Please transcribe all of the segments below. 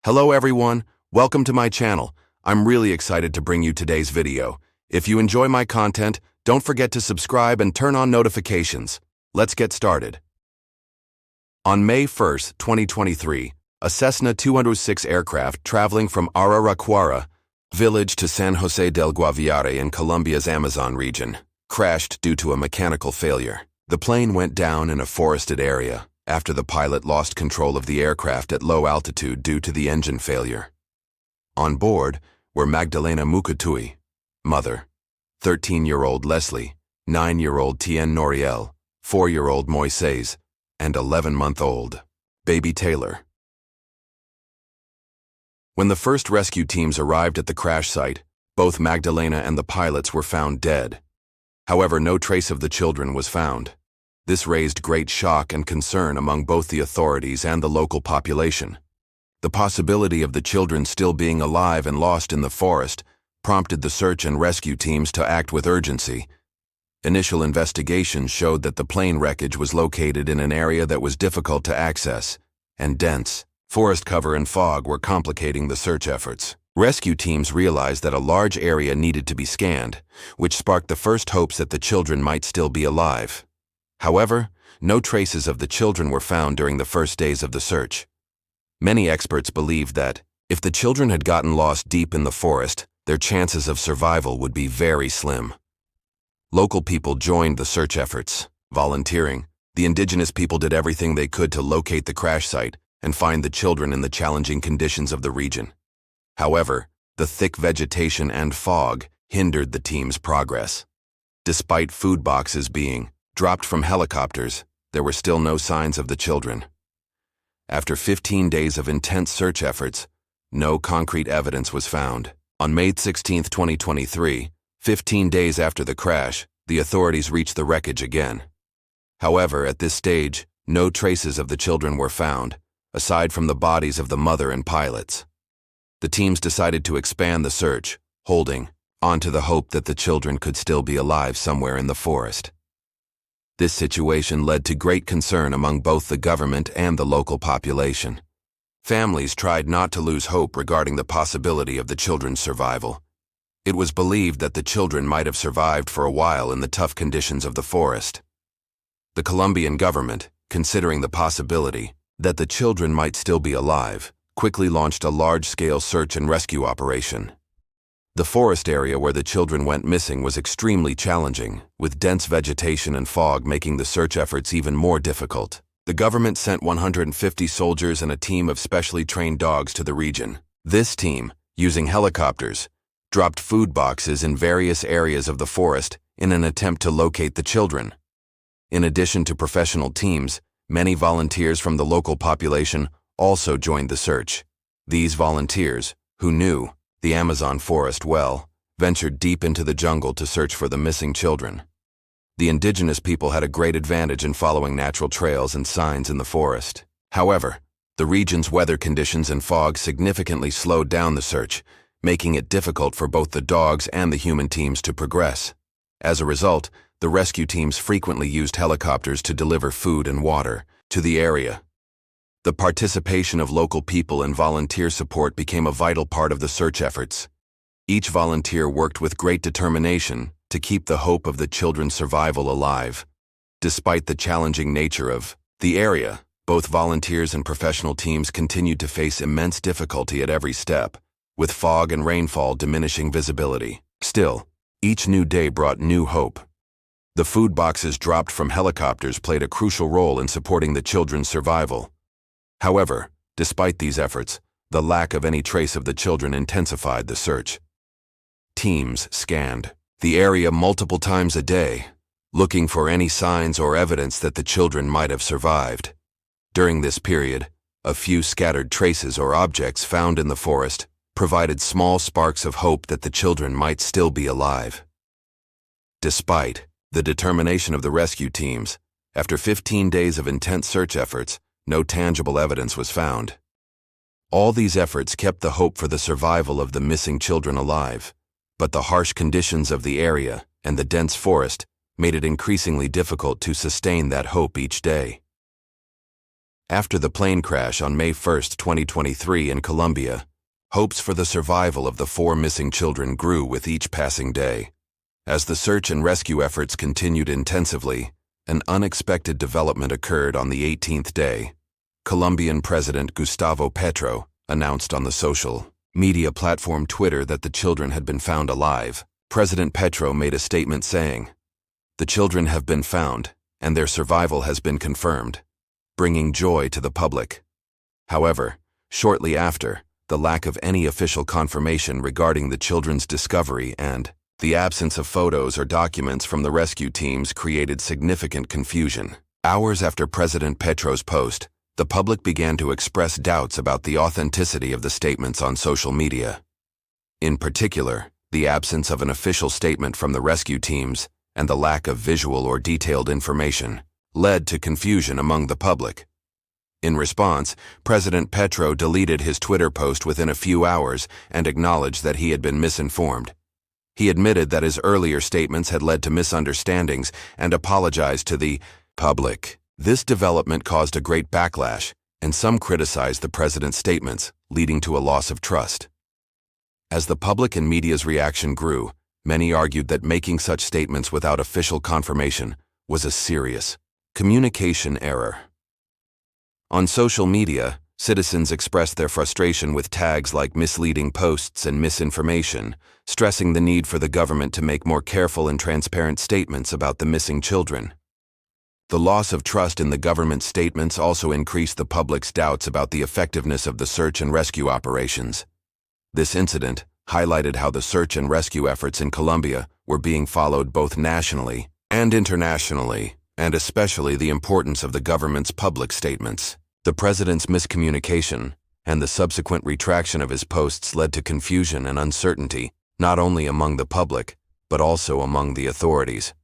Hello everyone, welcome to my channel. I'm really excited to bring you today's video. If you enjoy my content, don't forget to subscribe and turn on notifications. Let's get started. On May 1, 2023, a Cessna 206 aircraft traveling from Araraquara village to San Jose del Guaviare in Colombia's Amazon region crashed due to a mechanical failure. The plane went down in a forested area after the pilot lost control of the aircraft at low altitude due to the engine failure. On board were Magdalena Mukatui, mother, 13-year-old Leslie, 9-year-old Tien Noriel, 4-year-old Moises, and 11-month-old baby Taylor. When the first rescue teams arrived at the crash site, both Magdalena and the pilots were found dead. However, no trace of the children was found. This raised great shock and concern among both the authorities and the local population. The possibility of the children still being alive and lost in the forest prompted the search and rescue teams to act with urgency. Initial investigations showed that the plane wreckage was located in an area that was difficult to access, and dense forest cover and fog were complicating the search efforts. Rescue teams realized that a large area needed to be scanned, which sparked the first hopes that the children might still be alive. However, no traces of the children were found during the first days of the search. Many experts believed that, if the children had gotten lost deep in the forest, their chances of survival would be very slim. Local people joined the search efforts. Volunteering, the indigenous people did everything they could to locate the crash site and find the children in the challenging conditions of the region. However, the thick vegetation and fog hindered the team's progress. Despite food boxes being dropped from helicopters, there were still no signs of the children. After 15 days of intense search efforts, no concrete evidence was found. On May 16, 2023, 15 days after the crash, the authorities reached the wreckage again. However, at this stage, no traces of the children were found, aside from the bodies of the mother and pilots. The teams decided to expand the search, holding on to the hope that the children could still be alive somewhere in the forest. This situation led to great concern among both the government and the local population. Families tried not to lose hope regarding the possibility of the children's survival. It was believed that the children might have survived for a while in the tough conditions of the forest. The Colombian government, considering the possibility that the children might still be alive, quickly launched a large-scale search and rescue operation. The forest area where the children went missing was extremely challenging, with dense vegetation and fog making the search efforts even more difficult. The government sent 150 soldiers and a team of specially trained dogs to the region. This team, using helicopters, dropped food boxes in various areas of the forest in an attempt to locate the children. In addition to professional teams, many volunteers from the local population also joined the search. These volunteers, who knew the Amazon forest well, ventured deep into the jungle to search for the missing children. The indigenous people had a great advantage in following natural trails and signs in the forest. However, the region's weather conditions and fog significantly slowed down the search, making it difficult for both the dogs and the human teams to progress. As a result, the rescue teams frequently used helicopters to deliver food and water to the area. The participation of local people and volunteer support became a vital part of the search efforts. Each volunteer worked with great determination to keep the hope of the children's survival alive. Despite the challenging nature of the area, both volunteers and professional teams continued to face immense difficulty at every step, with fog and rainfall diminishing visibility. Still, each new day brought new hope. The food boxes dropped from helicopters played a crucial role in supporting the children's survival. However, despite these efforts, the lack of any trace of the children intensified the search. Teams scanned the area multiple times a day, looking for any signs or evidence that the children might have survived. During this period, a few scattered traces or objects found in the forest provided small sparks of hope that the children might still be alive. Despite the determination of the rescue teams, after 15 days of intense search efforts, no tangible evidence was found. All these efforts kept the hope for the survival of the missing children alive, but the harsh conditions of the area and the dense forest made it increasingly difficult to sustain that hope each day. After the plane crash on May 1, 2023 in Colombia, hopes for the survival of the 4 missing children grew with each passing day. As the search and rescue efforts continued intensively, an unexpected development occurred on the 18th day. Colombian President Gustavo Petro announced on the social media platform Twitter that the children had been found alive. President Petro made a statement saying, "The children have been found, and their survival has been confirmed, bringing joy to the public." However, shortly after, the lack of any official confirmation regarding the children's discovery and the absence of photos or documents from the rescue teams created significant confusion. Hours after President Petro's post, the public began to express doubts about the authenticity of the statements on social media. In particular, the absence of an official statement from the rescue teams and the lack of visual or detailed information led to confusion among the public. In response, President Petro deleted his Twitter post within a few hours and acknowledged that he had been misinformed. He admitted that his earlier statements had led to misunderstandings and apologized to the public. This development caused a great backlash, and some criticized the president's statements, leading to a loss of trust. As the public and media's reaction grew, many argued that making such statements without official confirmation was a serious communication error. On social media, citizens expressed their frustration with tags like misleading posts and misinformation, stressing the need for the government to make more careful and transparent statements about the missing children. The loss of trust in the government's statements also increased the public's doubts about the effectiveness of the search and rescue operations. This incident highlighted how the search and rescue efforts in Colombia were being followed both nationally and internationally, and especially the importance of the government's public statements. The president's miscommunication and the subsequent retraction of his posts led to confusion and uncertainty, not only among the public, but also among the authorities.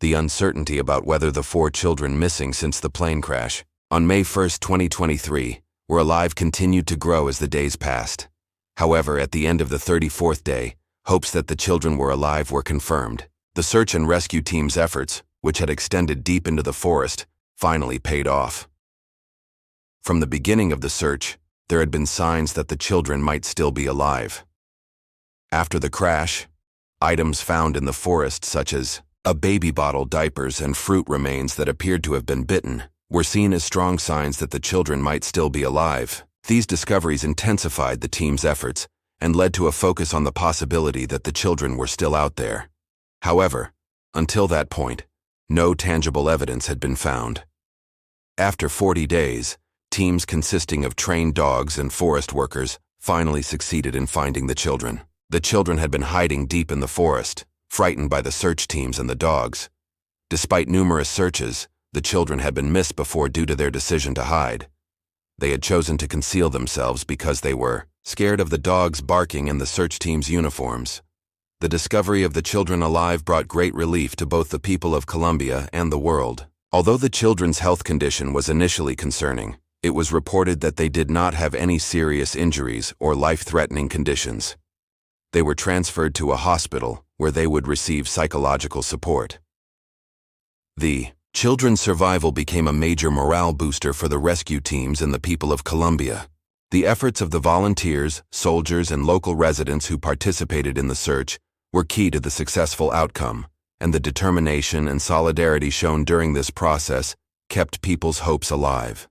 The uncertainty about whether the 4 children missing since the plane crash on May 1, 2023, were alive continued to grow as the days passed. However, at the end of the 34th day, hopes that the children were alive were confirmed. The search and rescue team's efforts, which had extended deep into the forest, finally paid off. From the beginning of the search, there had been signs that the children might still be alive. After the crash, items found in the forest such as a baby bottle, diapers, and fruit remains that appeared to have been bitten were seen as strong signs that the children might still be alive. These discoveries intensified the team's efforts and led to a focus on the possibility that the children were still out there. However, until that point, no tangible evidence had been found. After 40 days, teams consisting of trained dogs and forest workers finally succeeded in finding the children. The children had been hiding deep in the forest, frightened by the search teams and the dogs. Despite numerous searches, the children had been missed before due to their decision to hide. They had chosen to conceal themselves because they were scared of the dogs barking and the search team's uniforms. The discovery of the children alive brought great relief to both the people of Colombia and the world. Although the children's health condition was initially concerning, it was reported that they did not have any serious injuries or life-threatening conditions. They were transferred to a hospital where they would receive psychological support. The children's survival became a major morale booster for the rescue teams and the people of Colombia. The efforts of the volunteers, soldiers, and local residents who participated in the search were key to the successful outcome, and the determination and solidarity shown during this process kept people's hopes alive.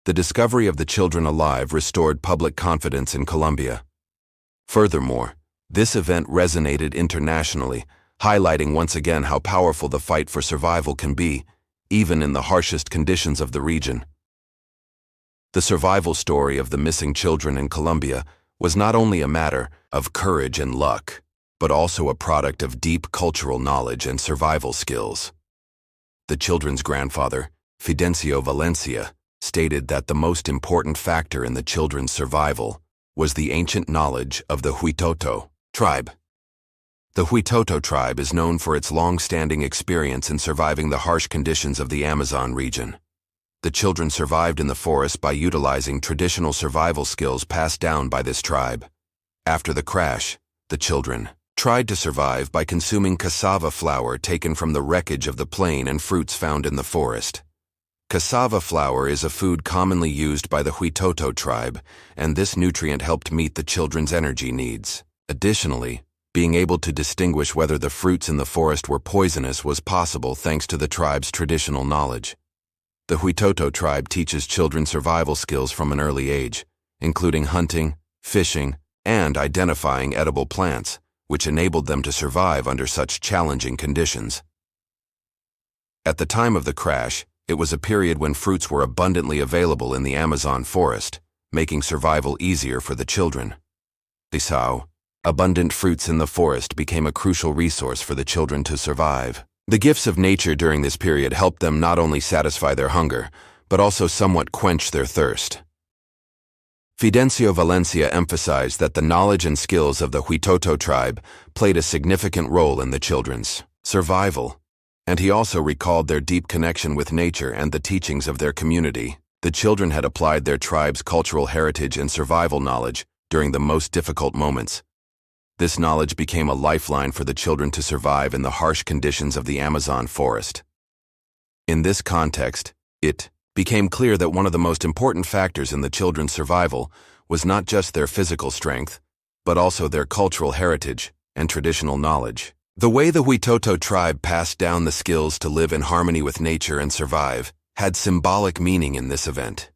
The discovery of the children alive restored public confidence in Colombia. Furthermore, this event resonated internationally, highlighting once again how powerful the fight for survival can be, even in the harshest conditions of the region. The survival story of the missing children in Colombia was not only a matter of courage and luck, but also a product of deep cultural knowledge and survival skills. The children's grandfather, Fidencio Valencia, stated that the most important factor in the children's survival was the ancient knowledge of the Huitoto tribe. The Huitoto tribe is known for its long-standing experience in surviving the harsh conditions of the Amazon region. The children survived in the forest by utilizing traditional survival skills passed down by this tribe. After the crash, the children tried to survive by consuming cassava flour taken from the wreckage of the plane and fruits found in the forest. Cassava flour is a food commonly used by the Huitoto tribe, and this nutrient helped meet the children's energy needs. Additionally, being able to distinguish whether the fruits in the forest were poisonous was possible thanks to the tribe's traditional knowledge. The Huitoto tribe teaches children survival skills from an early age, including hunting, fishing, and identifying edible plants, which enabled them to survive under such challenging conditions. At the time of the crash, it was a period when fruits were abundantly available in the Amazon forest, making survival easier for the children. Bisao, abundant fruits in the forest became a crucial resource for the children to survive. The gifts of nature during this period helped them not only satisfy their hunger, but also somewhat quench their thirst. Fidencio Valencia emphasized that the knowledge and skills of the Huitoto tribe played a significant role in the children's survival, and he also recalled their deep connection with nature and the teachings of their community. The children had applied their tribe's cultural heritage and survival knowledge during the most difficult moments. This knowledge became a lifeline for the children to survive in the harsh conditions of the Amazon forest. In this context, it became clear that one of the most important factors in the children's survival was not just their physical strength, but also their cultural heritage and traditional knowledge. The way the Huitoto tribe passed down the skills to live in harmony with nature and survive had symbolic meaning in this event.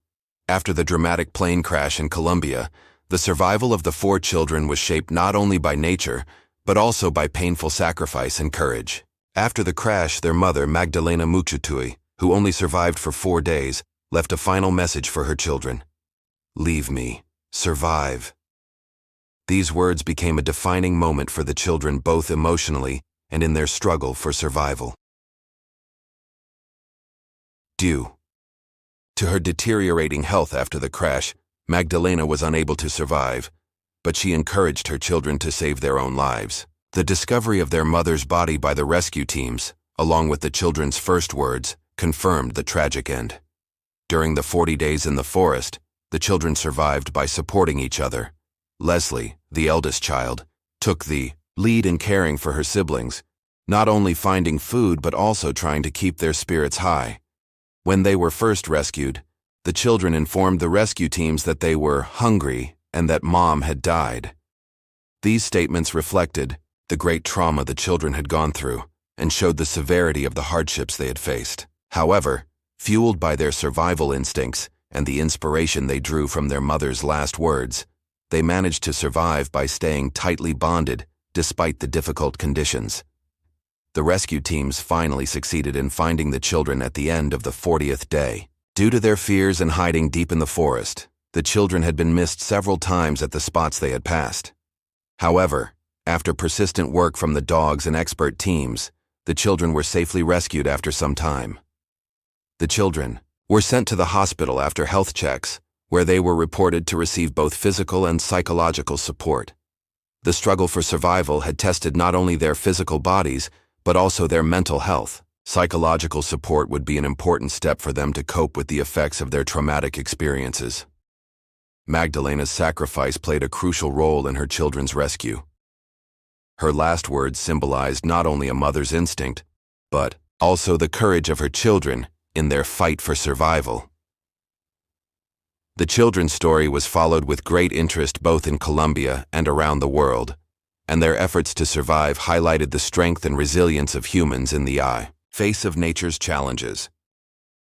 After the dramatic plane crash in Colombia, the survival of the 4 children was shaped not only by nature, but also by painful sacrifice and courage. After the crash, their mother, Magdalena Muchutui, who only survived for 4 days, left a final message for her children. "Leave me. Survive." These words became a defining moment for the children both emotionally and in their struggle for survival. Due to her deteriorating health after the crash, Magdalena was unable to survive, but she encouraged her children to save their own lives. The discovery of their mother's body by the rescue teams, along with the children's first words, confirmed the tragic end. During the 40 days in the forest, the children survived by supporting each other. Leslie, the eldest child, took the lead in caring for her siblings, not only finding food but also trying to keep their spirits high. When they were first rescued, the children informed the rescue teams that they were hungry and that Mom had died. These statements reflected the great trauma the children had gone through and showed the severity of the hardships they had faced. However, fueled by their survival instincts and the inspiration they drew from their mother's last words, they managed to survive by staying tightly bonded despite the difficult conditions. The rescue teams finally succeeded in finding the children at the end of the 40th day. Due to their fears and hiding deep in the forest, the children had been missed several times at the spots they had passed. However, after persistent work from the dogs and expert teams, the children were safely rescued after some time. The children were sent to the hospital after health checks, where they were reported to receive both physical and psychological support. The struggle for survival had tested not only their physical bodies, but also their mental health. Psychological support would be an important step for them to cope with the effects of their traumatic experiences. Magdalena's sacrifice played a crucial role in her children's rescue. Her last words symbolized not only a mother's instinct, but also the courage of her children in their fight for survival. The children's story was followed with great interest both in Colombia and around the world, and their efforts to survive highlighted the strength and resilience of humans in the face of nature's challenges.